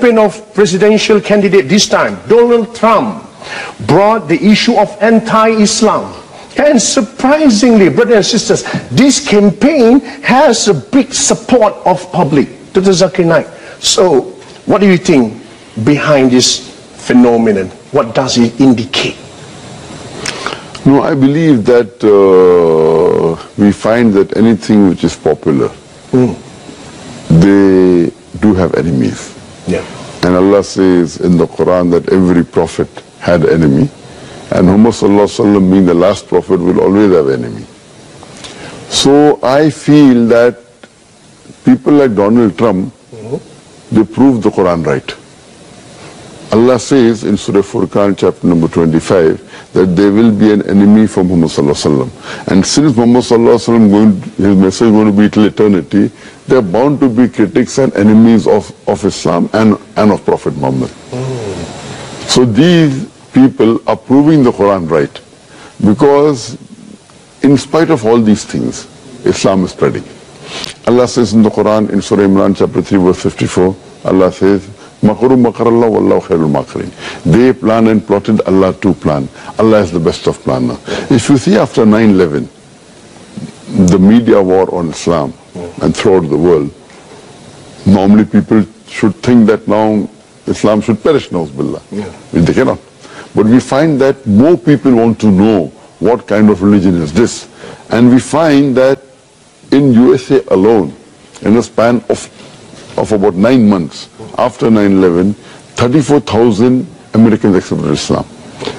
of presidential candidate this time, Donald Trump, brought the issue of anti-Islam. And surprisingly, brothers and sisters, this campaign has a big support of public. Dr.Zakir Naik. So, what do you think behind this phenomenon? What does it indicate? No, I believe that we find that anything which is popular, they do have enemies. Yeah. And Allah says in the Quran that every prophet had an enemy. And Muhammad Sallallahu Alaihi Wasallam, being the last prophet, will always have an enemy. So I feel that people like Donald Trump, they prove the Quran right. Allah says in Surah Furqan chapter number 25 that there will be an enemy from Muhammad Sallallahu Alaihi Wasallam. And since Muhammad Sallallahu Alaihi Wasallam, his message is going to be till eternity, there are bound to be critics and enemies of Islam and of Prophet Muhammad. So these people are proving the Quran right, because in spite of all these things, Islam is spreading. Allah says in the Quran in Surah Imran chapter 3 verse 54, Allah says, Makaru makarallah wallahu khairul makirin. They plan and plotted, Allah too plan. Allah is the best of planner. If you see after 9/11, the media war on Islam and throughout the world, normally people should think that now Islam should perish, na'uz billah. They cannot. But we find that more people want to know what kind of religion is this. And we find that in USA alone, in a span of about 9 months, after 9/11, 34,000 Americans accepted Islam.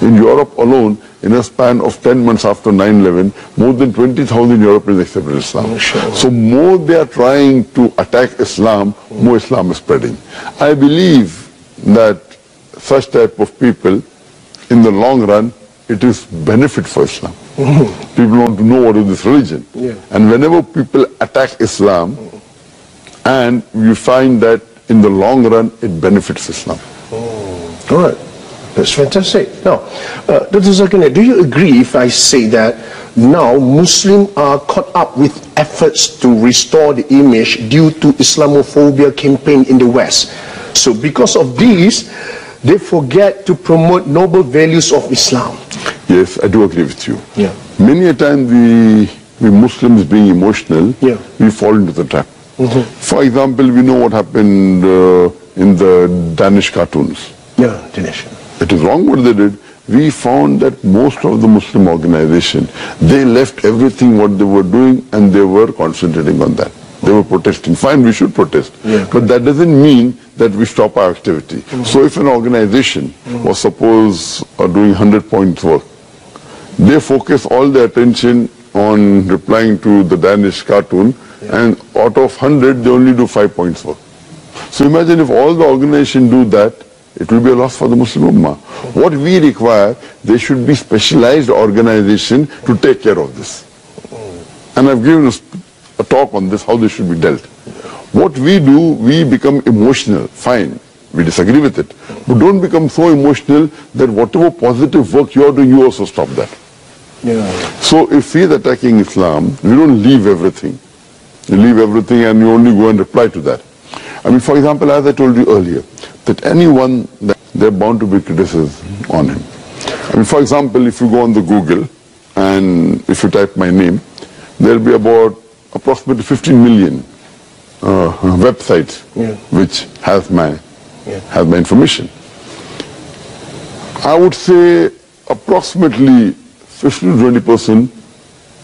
In Europe alone, in a span of 10 months after 9/11, more than 20,000 Europeans accepted Islam. So more they are trying to attack Islam, more Islam is spreading. I believe that such type of people, in the long run, it is benefit for Islam. People want to know what is this religion. And whenever people attack Islam, and you find that in the long run, it benefits Islam. All right. That's fantastic. Now, Dr. Zakir, do you agree if I say that now Muslims are caught up with efforts to restore the image due to Islamophobia campaign in the West? So because of this, they forget to promote noble values of Islam. Yes, I do agree with you. Yeah. Many a time we Muslims being emotional, we fall into the trap. For example, we know what happened in the Danish cartoons. Yeah, Danish. It is wrong what they did. We found that most of the Muslim organization, they left everything what they were doing and they were concentrating on that. They were protesting. Fine, we should protest. But that doesn't mean that we stop our activity. So if an organization was suppose doing 100 points work, they focus all their attention on replying to the Danish cartoon, and out of 100, they only do 5 points work. So imagine if all the organization do that, it will be a loss for the Muslim Ummah. What we require, there should be specialized organization to take care of this. And I've given a talk on this, how this should be dealt. What we do, we become emotional. Fine, we disagree with it. But don't become so emotional that whatever positive work you are doing, you also stop that. So if he is attacking Islam, we don't leave everything. You leave everything and you only go and reply to that. I mean, for example, as I told you earlier, that anyone, they're bound to be criticism on him. I mean, for example, if you go on the Google and if you type my name, there'll be about approximately 15 million websites which has my information. I would say approximately 15 to 20%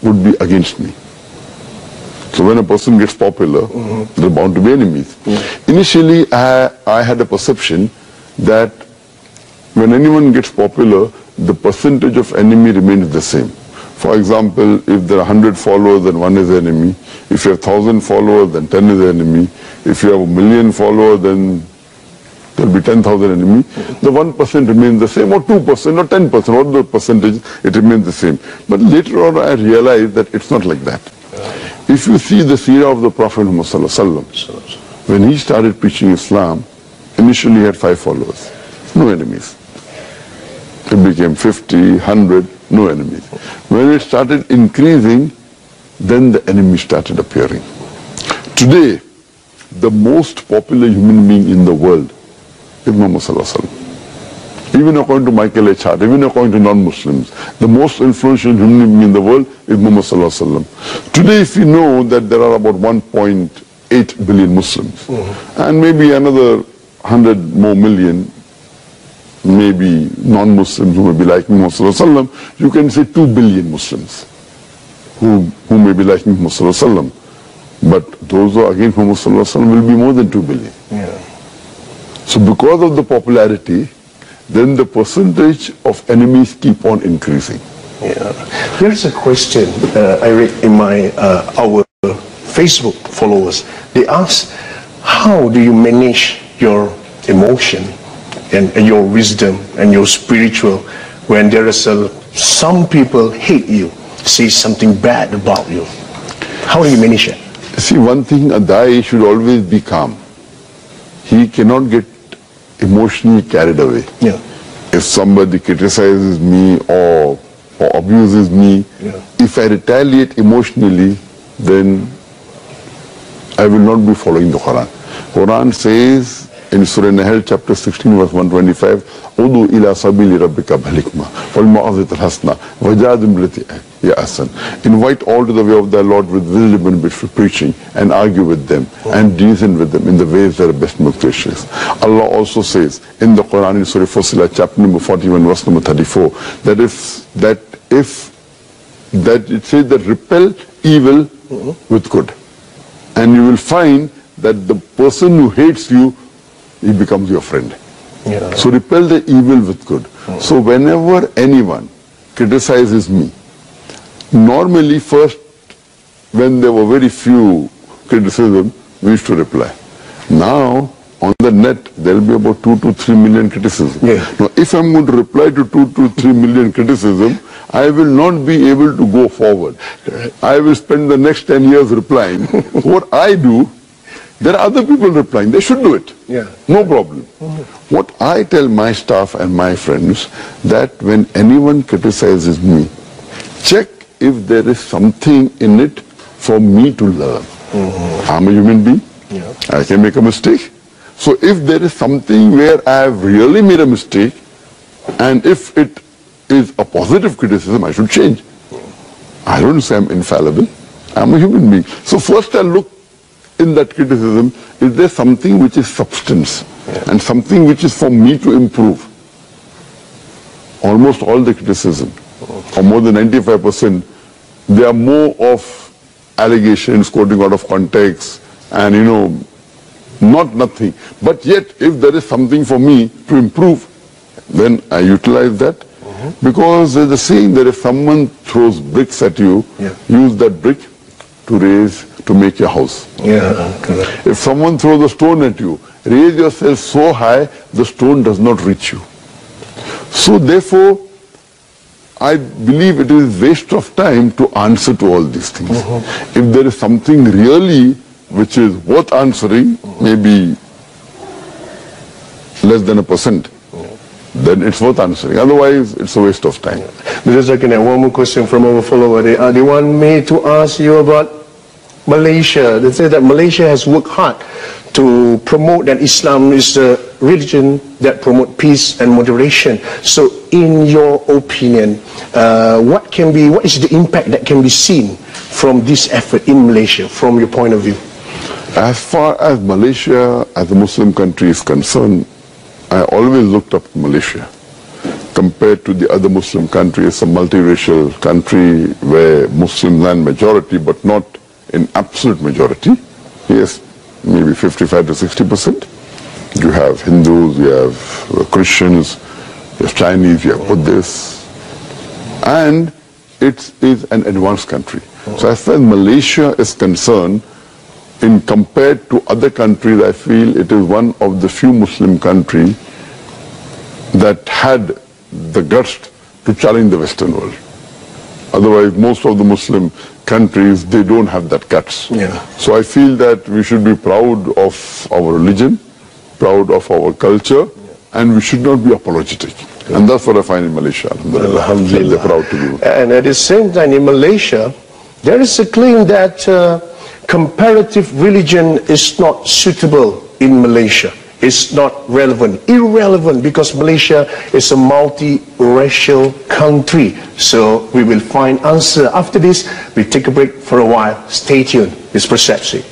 would be against me. So when a person gets popular, there are bound to be enemies. Initially, I had a perception that when anyone gets popular, the percentage of enemy remains the same. For example, if there are 100 followers, then 1 is the enemy. If you have 1,000 followers, then 10 is the enemy. If you have 1,000,000 followers, then there will be 10,000 enemy. The 1% remains the same, or 2%, or 10%, or the percentage, it remains the same. But later on, I realized that it's not like that. If you see the seerah of the Prophet Muhammad Sallallahu Alaihi Wasallam, when he started preaching Islam, initially he had 5 followers, no enemies. It became 50, 100, no enemies. When it started increasing, then the enemies started appearing. Today, the most popular human being in the world is Muhammad Sallallahu Alaihi Wasallam. Even according to Michael H. Hart, even according to non-Muslims, the most influential human being in the world is Muhammad Sallallahu Alaihi Wasallam. Today, if we know that there are about 1.8 billion Muslims, and maybe another 100 more million, maybe non-Muslims who may be like Muhammad Sallallahu Alaihi Wasallam, you can say 2 billion Muslims who may be like Muhammad Sallallahu Alaihi Wasallam. But those who are against Muhammad Sallallahu Alaihi Wasallam will be more than 2 billion. Yeah. So because of the popularity, then the percentage of enemies keep on increasing. Yeah. There's a question I read in our Facebook followers. They ask, how do you manage your emotion and your wisdom and your spiritual when there is some people hate you, say something bad about you? How do you manage it? See, one thing, a Dai should always be calm. He cannot get emotionally carried away. Yeah. If somebody criticizes me or abuses me, if I retaliate emotionally, then I will not be following the Quran. Quran says in Surah Nahl chapter 16 verse 125, Udu ila sabili rabbika bhalikma wal ma'azit al-hasna wajadim lati ya asan. Invite all to the way of thy Lord with wisdom and with preaching, and argue with them and reason with them in the ways that are best most gracious. Allah also says in the Quran in Surah Fussilat chapter number 41 verse number 34 that it says that repel evil with good, and you will find that the person who hates you, he becomes your friend. Yeah. So repel the evil with good. So whenever anyone criticizes me, normally first, when there were very few criticism, we used to reply. Now, on the net, there will be about 2 to 3 million criticism. Yeah. Now, if I'm going to reply to 2 to 3 million criticism, I will not be able to go forward. I will spend the next 10 years replying. What I do, there are other people replying. They should do it. Yeah. No problem. What I tell my staff and my friends, that when anyone criticizes me, check if there is something in it for me to learn. I'm a human being. Yeah. I can make a mistake. So if there is something where I have really made a mistake, and if it is a positive criticism, I should change. I don't say I'm infallible. I'm a human being. So first I look in that criticism, is there something which is substance and something which is for me to improve? Almost all the criticism, or more than 95%, they are more of allegations, quoting out of context, and not nothing. But yet, if there is something for me to improve, then I utilize that. Because there's a saying that if someone throws bricks at you, use that brick to make your house. Yeah, correct. If someone throws a stone at you, raise yourself so high, the stone does not reach you. So therefore, I believe it is waste of time to answer to all these things. If there is something really which is worth answering, maybe less than 1%, then it's worth answering. Otherwise, it's a waste of time. Dr. Zakir, one more question from our follower. They want me to ask you about Malaysia. They say that Malaysia has worked hard to promote that Islam is a religion that promotes peace and moderation. So in your opinion, what is the impact that can be seen from this effort in Malaysia, from your point of view? As far as Malaysia as a Muslim country is concerned, I always looked up to Malaysia. Compared to the other Muslim countries, a multiracial country where Muslims are majority, but not in absolute majority. Yes, maybe 55 to 60%. You have Hindus, you have Christians, you have Chinese, you have Buddhists. And it is an advanced country. So as far as Malaysia is concerned, in compared to other countries, I feel it is one of the few Muslim countries that had the guts to challenge the Western world. Otherwise, most of the Muslim countries, they don't have that guts. Yeah. So I feel that we should be proud of our religion, proud of our culture, and we should not be apologetic. And that's what I find in Malaysia. Alhamdulillah. They're proud to do. And at the same time, in Malaysia, there is a claim that comparative religion is not suitable in Malaysia. is not relevant, irrelevant, because Malaysia is a multi-racial country. So we will find answer after this. We take a break for a while. Stay tuned. It's Perception.